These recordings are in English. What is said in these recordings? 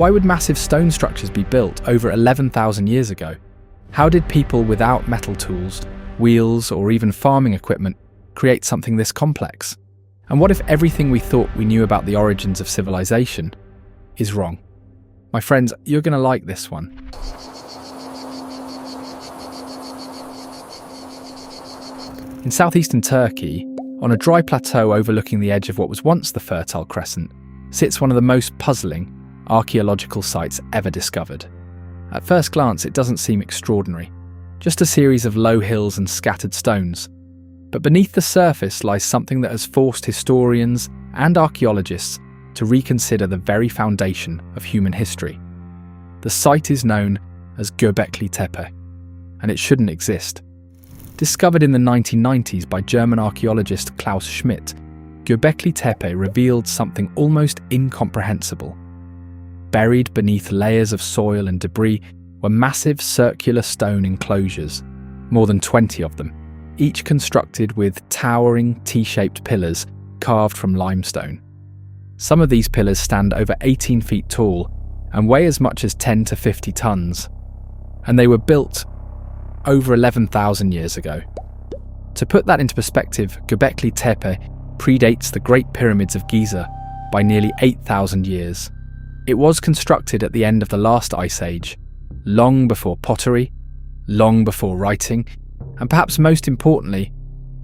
Why would massive stone structures be built over 11,000 years ago? How did people without metal tools, wheels, or even farming equipment create something this complex? And what if everything we thought we knew about the origins of civilization is wrong? My friends, you're going to like this one. In southeastern Turkey, on a dry plateau overlooking the edge of what was once the Fertile Crescent, sits one of the most puzzling archaeological sites ever discovered. At first glance, it doesn't seem extraordinary, just a series of low hills and scattered stones. But beneath the surface lies something that has forced historians and archaeologists to reconsider the very foundation of human history. The site is known as Göbekli Tepe, and it shouldn't exist. Discovered in the 1990s by German archaeologist Klaus Schmidt, Göbekli Tepe revealed something almost incomprehensible. Buried beneath layers of soil and debris were massive circular stone enclosures, more than 20 of them, each constructed with towering T-shaped pillars carved from limestone. Some of these pillars stand over 18 feet tall and weigh as much as 10 to 50 tons, and they were built over 11,000 years ago. To put that into perspective, Göbekli Tepe predates the Great Pyramids of Giza by nearly 8,000 years. It was constructed at the end of the last ice age, long before pottery, long before writing, and perhaps most importantly,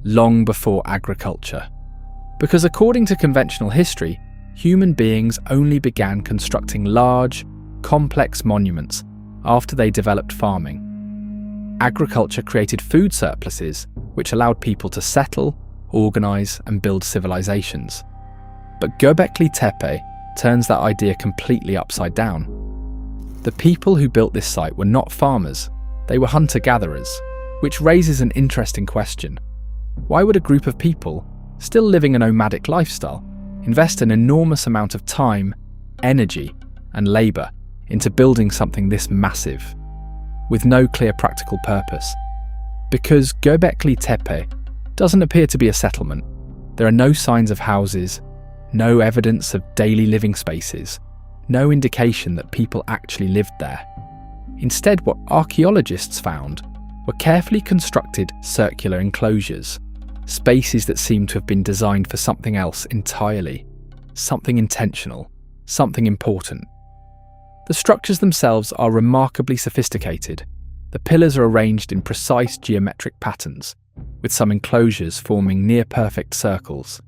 long before agriculture. Because according to conventional history, human beings only began constructing large, complex monuments after they developed farming. Agriculture created food surpluses, which allowed people to settle, organise, and build civilizations. But Göbekli Tepe turns that idea completely upside down. The people who built this site were not farmers, they were hunter-gatherers, which raises an interesting question. Why would a group of people, still living a nomadic lifestyle, invest an enormous amount of time, energy, and labour into building something this massive, with no clear practical purpose? Because Göbekli Tepe doesn't appear to be a settlement. There are no signs of houses, no evidence of daily living spaces, no indication that people actually lived there. Instead, what archaeologists found were carefully constructed circular enclosures, spaces that seemed to have been designed for something else entirely, something intentional, something important. The structures themselves are remarkably sophisticated. The pillars are arranged in precise geometric patterns, with some enclosures forming near-perfect circles.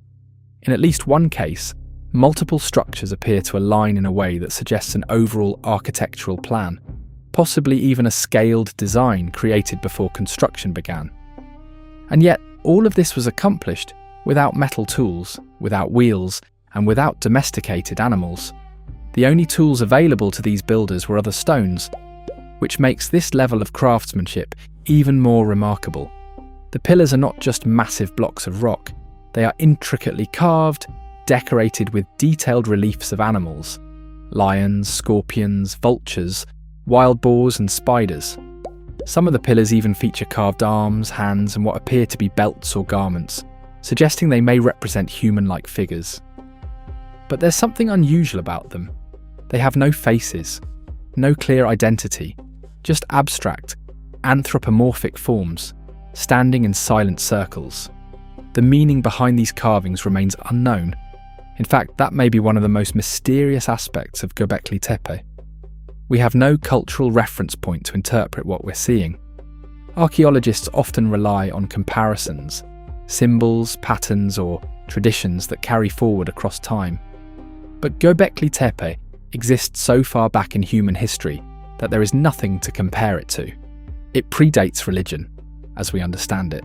In at least one case, multiple structures appear to align in a way that suggests an overall architectural plan, possibly even a scaled design created before construction began. And yet, all of this was accomplished without metal tools, without wheels, and without domesticated animals. The only tools available to these builders were other stones, which makes this level of craftsmanship even more remarkable. The pillars are not just massive blocks of rock, they are intricately carved, decorated with detailed reliefs of animals: lions, scorpions, vultures, wild boars and spiders. Some of the pillars even feature carved arms, hands, and what appear to be belts or garments, suggesting they may represent human-like figures. But there's something unusual about them. They have no faces, no clear identity, just abstract, anthropomorphic forms, standing in silent circles. The meaning behind these carvings remains unknown. In fact, that may be one of the most mysterious aspects of Göbekli Tepe. We have no cultural reference point to interpret what we're seeing. Archaeologists often rely on comparisons, symbols, patterns, or traditions that carry forward across time. But Göbekli Tepe exists so far back in human history that there is nothing to compare it to. It predates religion, as we understand it.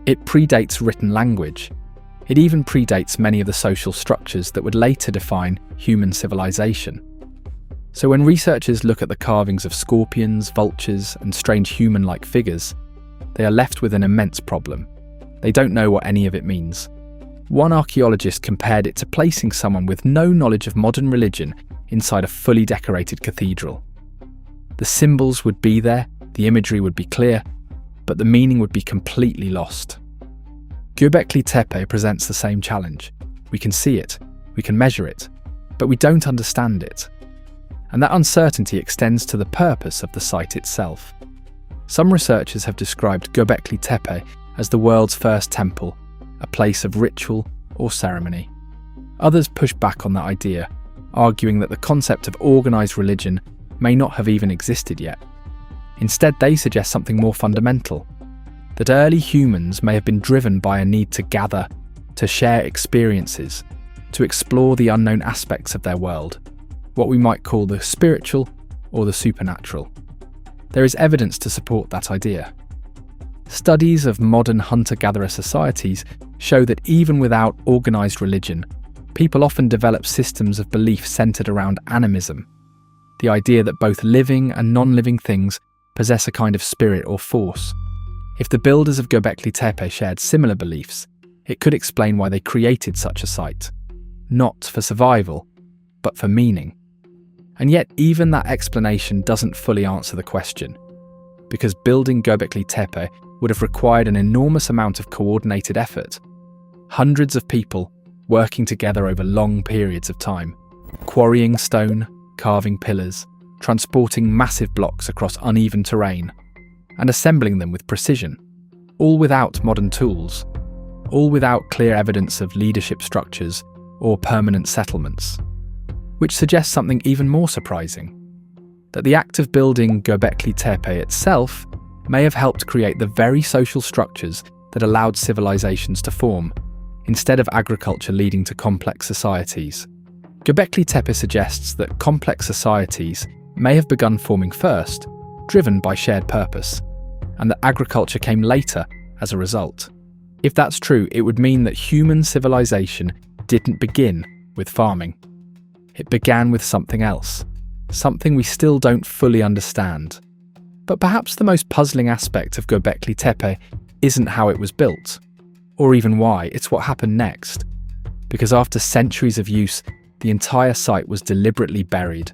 It predates written language. It even predates many of the social structures that would later define human civilization. So when researchers look at the carvings of scorpions, vultures, and strange human-like figures, they are left with an immense problem. They don't know what any of it means. One archaeologist compared it to placing someone with no knowledge of modern religion inside a fully decorated cathedral. The symbols would be there, the imagery would be clear, but the meaning would be completely lost. Göbekli Tepe presents the same challenge. We can see it, we can measure it, but we don't understand it. and that uncertainty extends to the purpose of the site itself. Some researchers have described Göbekli Tepe as the world's first temple, a place of ritual or ceremony. Others push back on that idea, arguing that the concept of organised religion may not have even existed yet. Instead, they suggest something more fundamental, that early humans may have been driven by a need to gather, to share experiences, to explore the unknown aspects of their world, what we might call the spiritual or the supernatural. There is evidence to support that idea. Studies of modern hunter-gatherer societies show that even without organised religion, people often develop systems of belief centred around animism, the idea that both living and non-living things possess a kind of spirit or force. If the builders of Göbekli Tepe shared similar beliefs, it could explain why they created such a site, not for survival, but for meaning. And yet even that explanation doesn't fully answer the question, because building Göbekli Tepe would have required an enormous amount of coordinated effort. Hundreds of people working together over long periods of time, quarrying stone, carving pillars, transporting massive blocks across uneven terrain, and assembling them with precision, all without modern tools, all without clear evidence of leadership structures or permanent settlements. Which suggests something even more surprising, that the act of building Göbekli Tepe itself may have helped create the very social structures that allowed civilizations to form, instead of agriculture leading to complex societies. Göbekli Tepe suggests that complex societies may have begun forming first, driven by shared purpose, and that agriculture came later as a result. If that's true, it would mean that human civilization didn't begin with farming. It began with something else, something we still don't fully understand. But perhaps the most puzzling aspect of Göbekli Tepe isn't how it was built, or even why, it's what happened next. Because after centuries of use, the entire site was deliberately buried,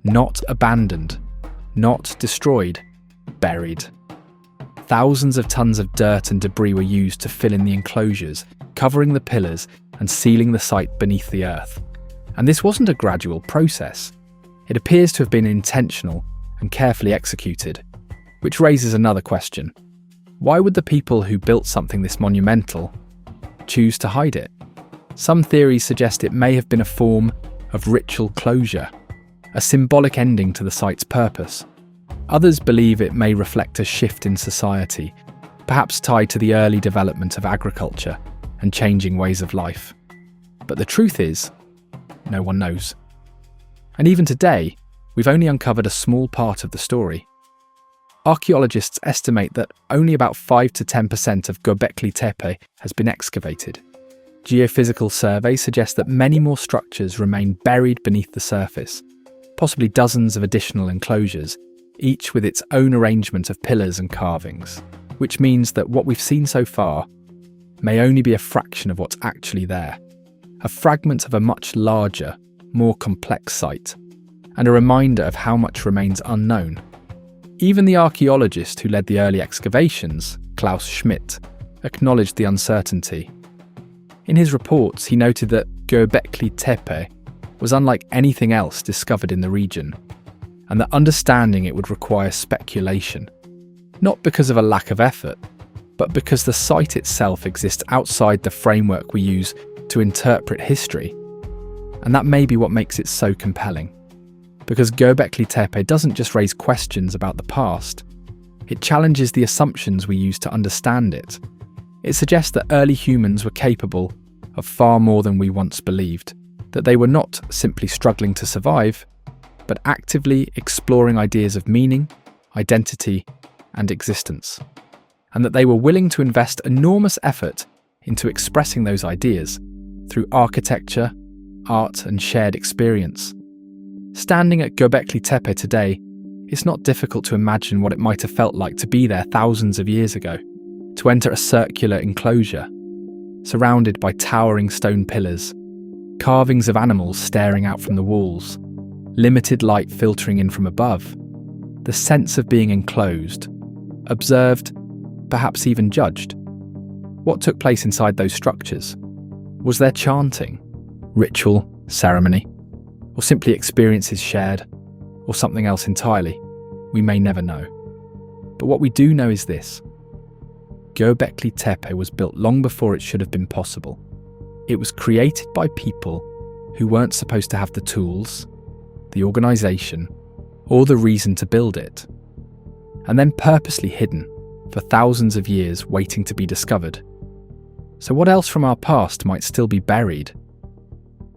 not abandoned, not destroyed, buried. Thousands of tons of dirt and debris were used to fill in the enclosures, covering the pillars and sealing the site beneath the earth. And this wasn't a gradual process. It appears to have been intentional and carefully executed, which raises another question. Why would the people who built something this monumental choose to hide it? Some theories suggest it may have been a form of ritual closure, a symbolic ending to the site's purpose. Others believe it may reflect a shift in society, perhaps tied to the early development of agriculture and changing ways of life. But the truth is, no one knows. And even today, we've only uncovered a small part of the story. Archaeologists estimate that only about 5 to 10% of Göbekli Tepe has been excavated. Geophysical surveys suggest that many more structures remain buried beneath the surface, possibly dozens of additional enclosures, each with its own arrangement of pillars and carvings, which means that what we've seen so far may only be a fraction of what's actually there, a fragment of a much larger, more complex site, and a reminder of how much remains unknown. Even the archaeologist who led the early excavations, Klaus Schmidt, acknowledged the uncertainty. In his reports, he noted that Göbekli Tepe was unlike anything else discovered in the region, and that understanding it would require speculation, not because of a lack of effort, but because the site itself exists outside the framework we use to interpret history. And that may be what makes it so compelling. Because Göbekli Tepe doesn't just raise questions about the past, it challenges the assumptions we use to understand it. It suggests that early humans were capable of far more than we once believed, that they were not simply struggling to survive, but actively exploring ideas of meaning, identity, and existence, and that they were willing to invest enormous effort into expressing those ideas through architecture, art, and shared experience. Standing at Göbekli Tepe today, it's not difficult to imagine what it might have felt like to be there thousands of years ago, to enter a circular enclosure, surrounded by towering stone pillars, carvings of animals staring out from the walls, limited light filtering in from above, the sense of being enclosed, observed, perhaps even judged. What took place inside those structures? Was there chanting, ritual, ceremony, or simply experiences shared? or something else entirely? We may never know. But what we do know is this. Göbekli Tepe was built long before it should have been possible. It was created by people who weren't supposed to have the tools, the organisation, or the reason to build it, and then purposely hidden for thousands of years waiting to be discovered. So what else from our past might still be buried?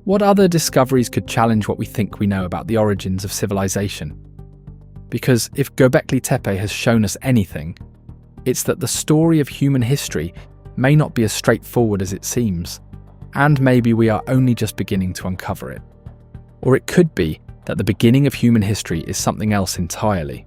What other discoveries could challenge what we think we know about the origins of civilization? Because if Göbekli Tepe has shown us anything, it's that the story of human history may not be as straightforward as it seems, and maybe we are only just beginning to uncover it. Or it could be that the beginning of human history is something else entirely.